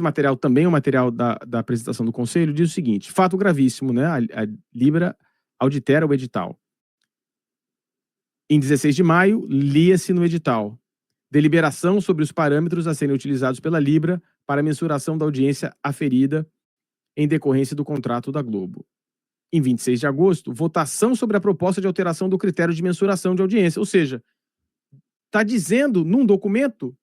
material também é um material da apresentação do Conselho, diz o seguinte: fato gravíssimo, né? A Libra adultera o edital. Em 16 de maio, lia-se no edital: deliberação sobre os parâmetros a serem utilizados pela Libra para mensuração da audiência aferida em decorrência do contrato da Globo. Em 26 de agosto, votação sobre a proposta de alteração do critério de mensuração de audiência. Ou seja, está dizendo num documento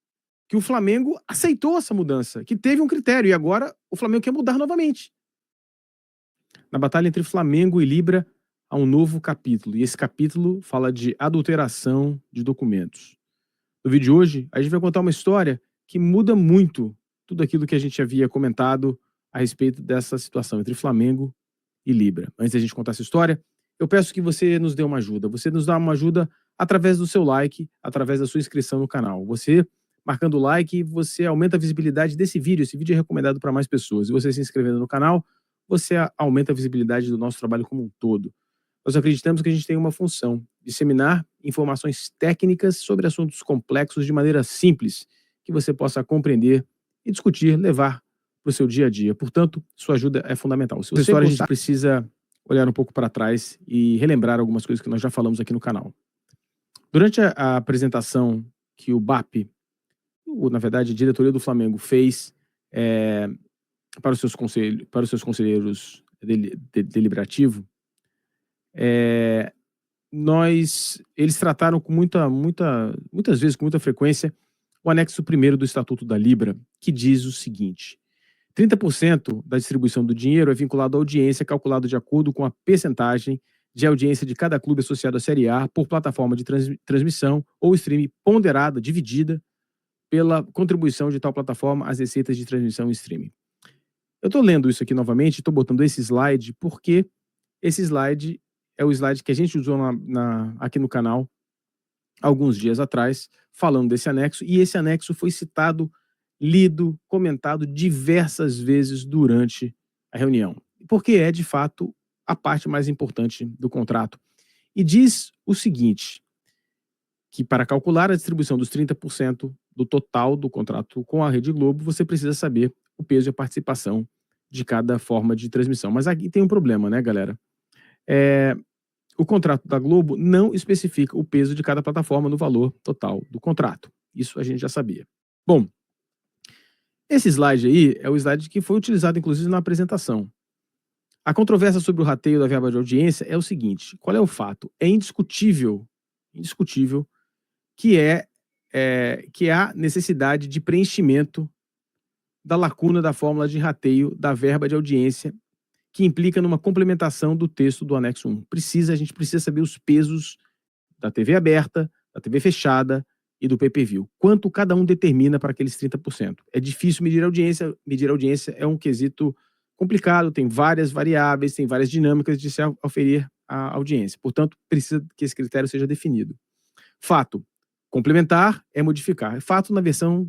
que o Flamengo aceitou essa mudança, que teve um critério, e agora o Flamengo quer mudar novamente. Na batalha entre Flamengo e Libra, há um novo capítulo, e esse capítulo fala de adulteração de documentos. No vídeo de hoje, a gente vai contar uma história que muda muito tudo aquilo que a gente havia comentado a respeito dessa situação entre Flamengo e Libra. Antes da gente contar essa história, eu peço que você nos dê uma ajuda. Você nos dá uma ajuda através do seu like, através da sua inscrição no canal. Você, marcando o like, você aumenta a visibilidade desse vídeo. Esse vídeo é recomendado para mais pessoas. E você se inscrevendo no canal, você aumenta a visibilidade do nosso trabalho como um todo. Nós acreditamos que a gente tem uma função: disseminar informações técnicas sobre assuntos complexos de maneira simples, que você possa compreender e discutir, levar para o seu dia a dia. Portanto, sua ajuda é fundamental. Se você a gente precisa olhar um pouco para trás e relembrar algumas coisas que nós já falamos aqui no canal. Durante a apresentação que o BAP, na verdade, a diretoria do Flamengo, fez para os seus conselheiros deliberativos, eles trataram com muitas vezes, com muita frequência, o anexo 1º do Estatuto da Libra, que diz o seguinte: 30% da distribuição do dinheiro é vinculado à audiência, calculado de acordo com a percentagem de audiência de cada clube associado à Série A por plataforma de transmissão ou streaming ponderada, dividida pela contribuição de tal plataforma às receitas de transmissão e streaming. Eu estou lendo isso aqui novamente, estou botando esse slide porque esse slide é o slide que a gente usou aqui no canal alguns dias atrás, falando desse anexo, e esse anexo foi citado, lido, comentado diversas vezes durante a reunião, porque é, de fato, a parte mais importante do contrato. E diz o seguinte, que para calcular a distribuição dos 30% do total do contrato com a Rede Globo, você precisa saber o peso e a participação de cada forma de transmissão. Mas aqui tem um problema, né, galera? O contrato da Globo não especifica o peso de cada plataforma no valor total do contrato. Isso a gente já sabia. Bom, esse slide aí é o slide que foi utilizado, inclusive, na apresentação. A controvérsia sobre o rateio da verba de audiência é o seguinte: qual é o fato? É indiscutível que há necessidade de preenchimento da lacuna da fórmula de rateio da verba de audiência, que implica numa complementação do texto do anexo 1. A gente precisa saber os pesos da TV aberta, da TV fechada e do pay-per-view. Quanto cada um determina para aqueles 30%. É difícil medir a audiência. Medir a audiência é um quesito complicado, tem várias variáveis, tem várias dinâmicas de se oferir a audiência. Portanto, precisa que esse critério seja definido. Fato: complementar é modificar. É fato na visão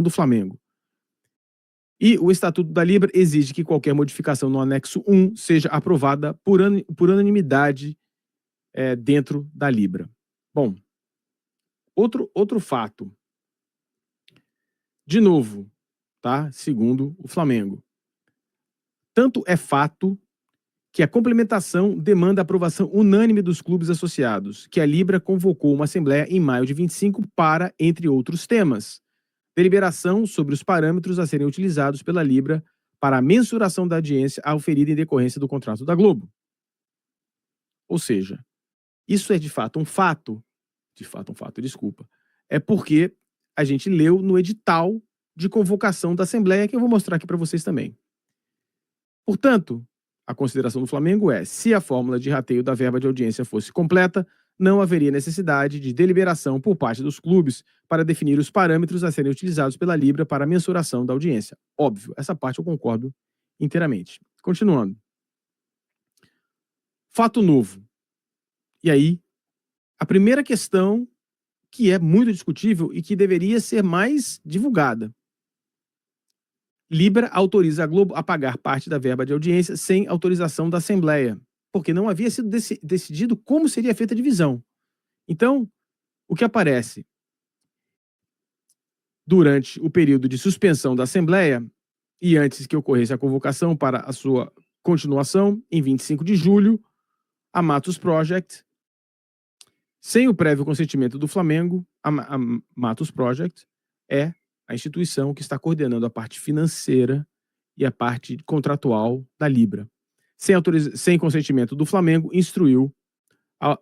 do Flamengo. E o Estatuto da Libra exige que qualquer modificação no anexo 1 seja aprovada por unanimidade dentro da Libra. Bom, outro fato. De novo, tá? Segundo o Flamengo. Tanto é fato que a complementação demanda a aprovação unânime dos clubes associados, que a Libra convocou uma assembleia em maio de 25 para, entre outros temas, deliberação sobre os parâmetros a serem utilizados pela Libra para a mensuração da audiência auferida em decorrência do contrato da Globo. Ou seja, isso é de fato um fato, desculpa, é porque a gente leu no edital de convocação da Assembleia, que eu vou mostrar aqui para vocês também. Portanto, a consideração do Flamengo é: se a fórmula de rateio da verba de audiência fosse completa, não haveria necessidade de deliberação por parte dos clubes para definir os parâmetros a serem utilizados pela Libra para a mensuração da audiência. Óbvio, essa parte eu concordo inteiramente. Continuando. Fato novo. E aí, a primeira questão que é muito discutível e que deveria ser mais divulgada. Libra autoriza a Globo a pagar parte da verba de audiência sem autorização da Assembleia, porque não havia sido decidido como seria feita a divisão. Então, o que aparece? Durante o período de suspensão da Assembleia, e antes que ocorresse a convocação para a sua continuação, em 25 de julho, a Matos Project, sem o prévio consentimento do Flamengo, a Matos Project é a instituição que está coordenando a parte financeira e a parte contratual da Libra. Sem consentimento do Flamengo, instruiu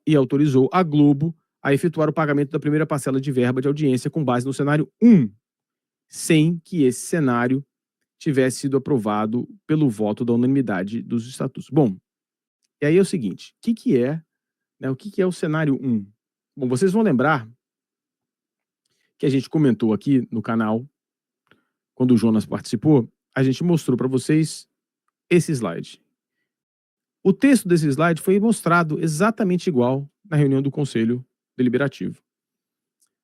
e autorizou a Globo a efetuar o pagamento da primeira parcela de verba de audiência com base no cenário 1, sem que esse cenário tivesse sido aprovado pelo voto da unanimidade dos estatutos. Bom, e aí é o seguinte, o que é o cenário 1? Bom, vocês vão lembrar que a gente comentou aqui no canal, quando o Jonas participou, a gente mostrou para vocês esse slide. O texto desse slide foi mostrado exatamente igual na reunião do Conselho Deliberativo.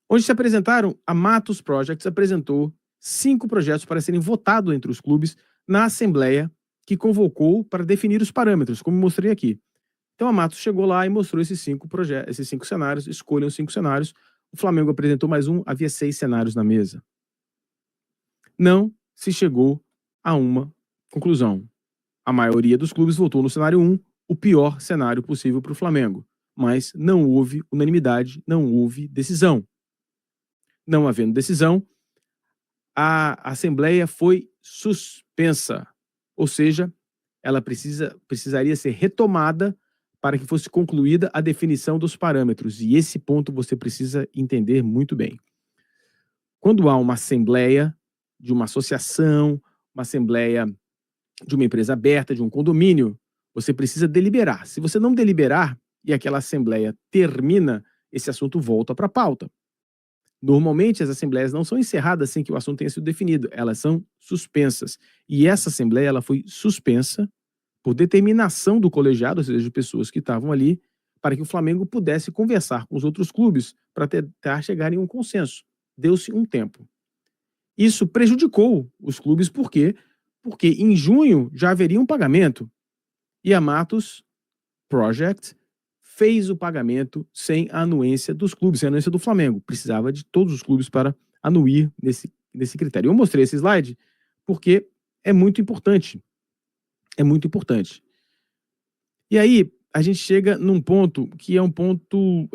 Onde se apresentaram, a Matos Projects apresentou 5 projetos para serem votados entre os clubes na Assembleia que convocou para definir os parâmetros, como mostrei aqui. Então a Matos chegou lá e mostrou esses 5 cenários, escolham os 5 cenários. O Flamengo apresentou mais um, havia 6 cenários na mesa. Não se chegou a uma conclusão. A maioria dos clubes votou no cenário 1, o pior cenário possível para o Flamengo. Mas não houve unanimidade, não houve decisão. Não havendo decisão, a Assembleia foi suspensa. Ou seja, ela precisaria ser retomada para que fosse concluída a definição dos parâmetros. E esse ponto você precisa entender muito bem. Quando há uma assembleia de uma associação, uma assembleia de uma empresa aberta, de um condomínio, você precisa deliberar. Se você não deliberar e aquela assembleia termina, esse assunto volta para a pauta. Normalmente, as assembleias não são encerradas sem que o assunto tenha sido definido, elas são suspensas. E essa assembleia ela foi suspensa por determinação do colegiado, ou seja, de pessoas que estavam ali, para que o Flamengo pudesse conversar com os outros clubes para tentar chegar em um consenso. Deu-se um tempo. Isso prejudicou os clubes, por quê? Porque em junho já haveria um pagamento e a Matos Project fez o pagamento sem a anuência dos clubes, sem a anuência do Flamengo. Precisava de todos os clubes para anuir nesse critério. Eu mostrei esse slide porque é muito importante. É muito importante. E aí, a gente chega num ponto que é um ponto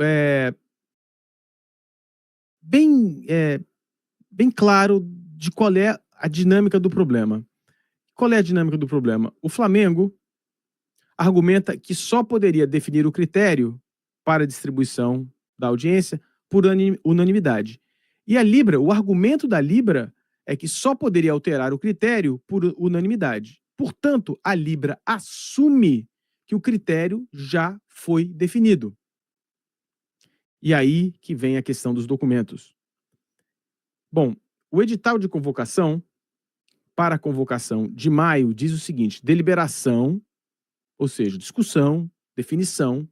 bem claro de qual é a dinâmica do problema. Qual é a dinâmica do problema? O Flamengo argumenta que só poderia definir o critério para a distribuição da audiência por unanimidade. E a Libra, o argumento da Libra é que só poderia alterar o critério por unanimidade. Portanto, a Libra assume que o critério já foi definido. E aí que vem a questão dos documentos. Bom, o edital de convocação para a convocação de maio diz o seguinte: deliberação, ou seja, discussão, definição,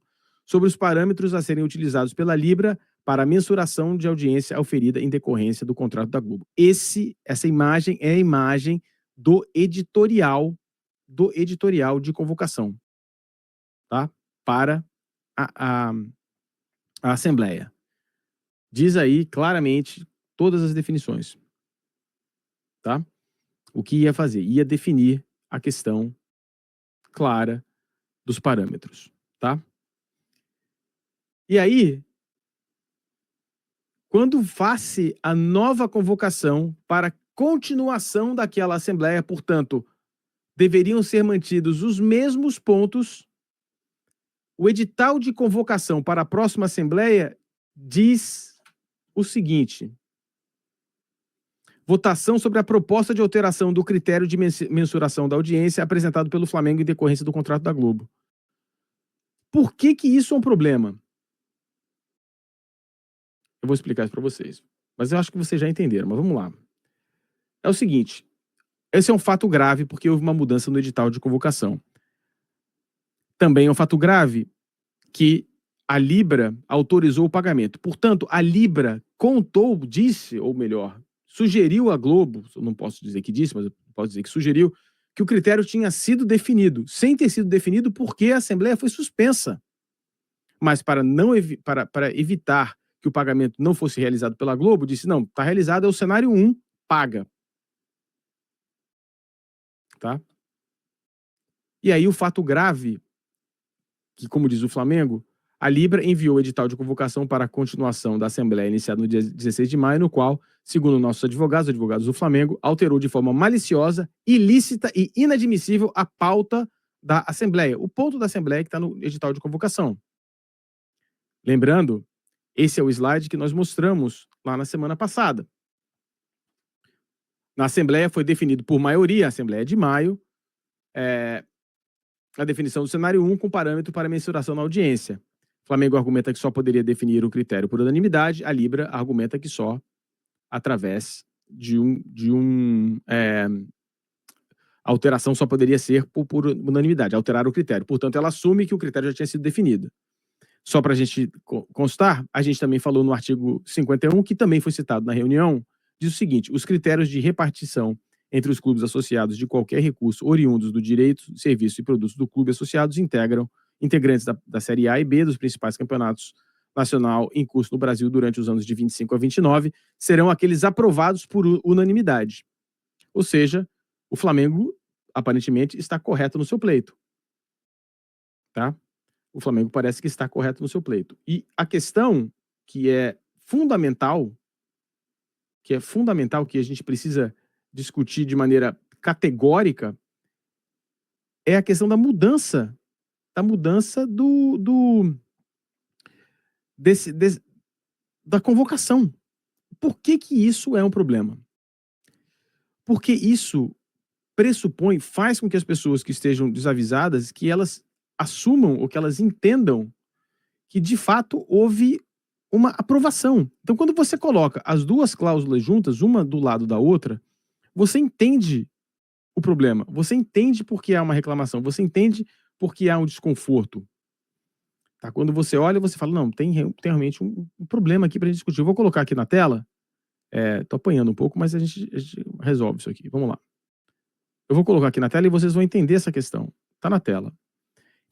sobre os parâmetros a serem utilizados pela Libra para a mensuração de audiência auferida em decorrência do contrato da Globo. Essa imagem é a imagem do editorial de convocação, tá? Para a Assembleia. Diz aí claramente todas as definições, tá? O que ia fazer? Ia definir a questão clara dos parâmetros, tá? E aí, quando faz-se a nova convocação para continuação daquela Assembleia, portanto, deveriam ser mantidos os mesmos pontos, o edital de convocação para a próxima Assembleia diz o seguinte: votação sobre a proposta de alteração do critério de mensuração da audiência apresentado pelo Flamengo em decorrência do contrato da Globo. Por que isso é um problema? Eu vou explicar isso para vocês. Mas eu acho que vocês já entenderam, mas vamos lá. É o seguinte, esse é um fato grave porque houve uma mudança no edital de convocação. Também é um fato grave que a Libra autorizou o pagamento. Portanto, a Libra disse, ou melhor, sugeriu à Globo, eu não posso dizer que disse, mas eu posso dizer que sugeriu, que o critério tinha sido definido, sem ter sido definido porque a Assembleia foi suspensa. Mas para evitar que o pagamento não fosse realizado pela Globo, disse, não, está realizado, é o cenário 1, paga. tá? E aí o fato grave, que como diz o Flamengo, a Libra enviou o edital de convocação para a continuação da Assembleia iniciada no dia 16 de maio, no qual, segundo nossos advogados, os advogados do Flamengo, alterou de forma maliciosa, ilícita e inadmissível a pauta da Assembleia, o ponto da Assembleia que está no edital de convocação. Lembrando, esse é o slide que nós mostramos lá na semana passada. Na Assembleia foi definido por maioria, a Assembleia de maio, a definição do cenário 1 com parâmetro para mensuração na audiência. O Flamengo argumenta que só poderia definir o critério por unanimidade, a Libra argumenta que só através de alteração só poderia ser por unanimidade, alterar o critério. Portanto, ela assume que o critério já tinha sido definido. Só para a gente constar, a gente também falou no artigo 51, que também foi citado na reunião, diz o seguinte: os critérios de repartição entre os clubes associados de qualquer recurso oriundos do direito, serviço e produtos do clube associados integram integrantes da Série A e B dos principais campeonatos nacional em curso no Brasil durante os anos de 25 a 29, serão aqueles aprovados por unanimidade. Ou seja, o Flamengo, aparentemente, está correto no seu pleito. Tá? O Flamengo parece que está correto no seu pleito. E a questão que é fundamental, que a gente precisa discutir de maneira categórica, é a questão da mudança da convocação. Por que isso é um problema? Porque isso pressupõe, faz com que as pessoas que estejam desavisadas, que elas assumam ou que elas entendam que de fato houve uma aprovação. Então, quando você coloca as duas cláusulas juntas, uma do lado da outra, você entende o problema, você entende por que há uma reclamação, você entende por que há um desconforto. Tá? Quando você olha, você fala, não, tem realmente um problema aqui para a gente discutir. Eu vou colocar aqui na tela, tô apanhando um pouco, mas a gente resolve isso aqui. Vamos lá. Eu vou colocar aqui na tela e vocês vão entender essa questão. Tá na tela.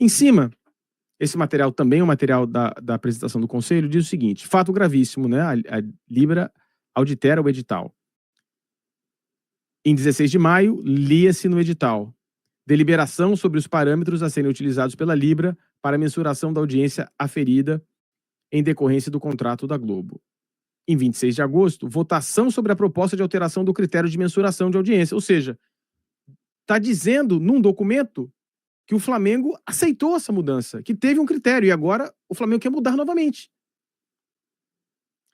Em cima, esse material também é um material da apresentação do Conselho, diz o seguinte: fato gravíssimo, né? A Libra auditera o edital. Em 16 de maio, lia-se no edital: deliberação sobre os parâmetros a serem utilizados pela Libra para mensuração da audiência aferida em decorrência do contrato da Globo. Em 26 de agosto, votação sobre a proposta de alteração do critério de mensuração de audiência. Ou seja, está dizendo num documento que o Flamengo aceitou essa mudança, que teve um critério, e agora o Flamengo quer mudar novamente.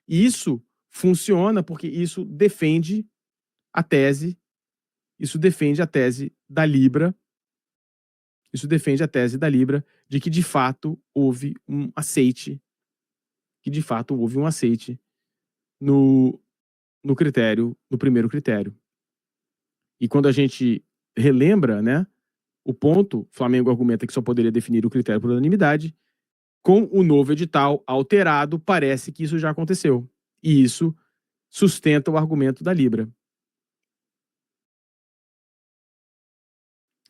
E isso funciona porque isso defende a tese da Libra, de que de fato houve um aceite, no critério, no primeiro critério. E quando a gente relembra, né, o ponto, o Flamengo argumenta que só poderia definir o critério por unanimidade. Com o novo edital alterado, parece que isso já aconteceu. E isso sustenta o argumento da Libra.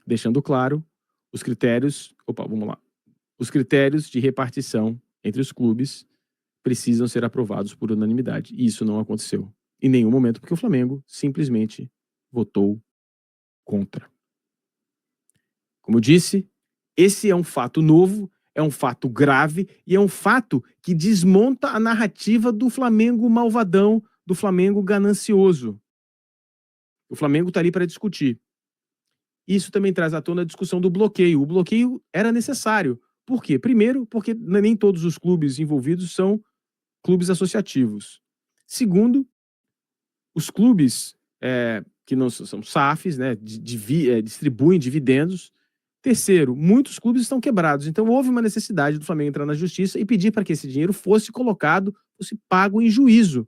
Deixando claro, os critérios de repartição entre os clubes precisam ser aprovados por unanimidade. E isso não aconteceu em nenhum momento, porque o Flamengo simplesmente votou contra. Como eu disse, esse é um fato novo, é um fato grave e é um fato que desmonta a narrativa do Flamengo malvadão, do Flamengo ganancioso. O Flamengo está ali para discutir. Isso também traz à tona a discussão do bloqueio. O bloqueio era necessário. Por quê? Primeiro, porque nem todos os clubes envolvidos são clubes associativos. Segundo, os clubes que não são SAFs, né, distribuem dividendos. Terceiro, muitos clubes estão quebrados, então houve uma necessidade do Flamengo entrar na justiça e pedir para que esse dinheiro fosse pago em juízo,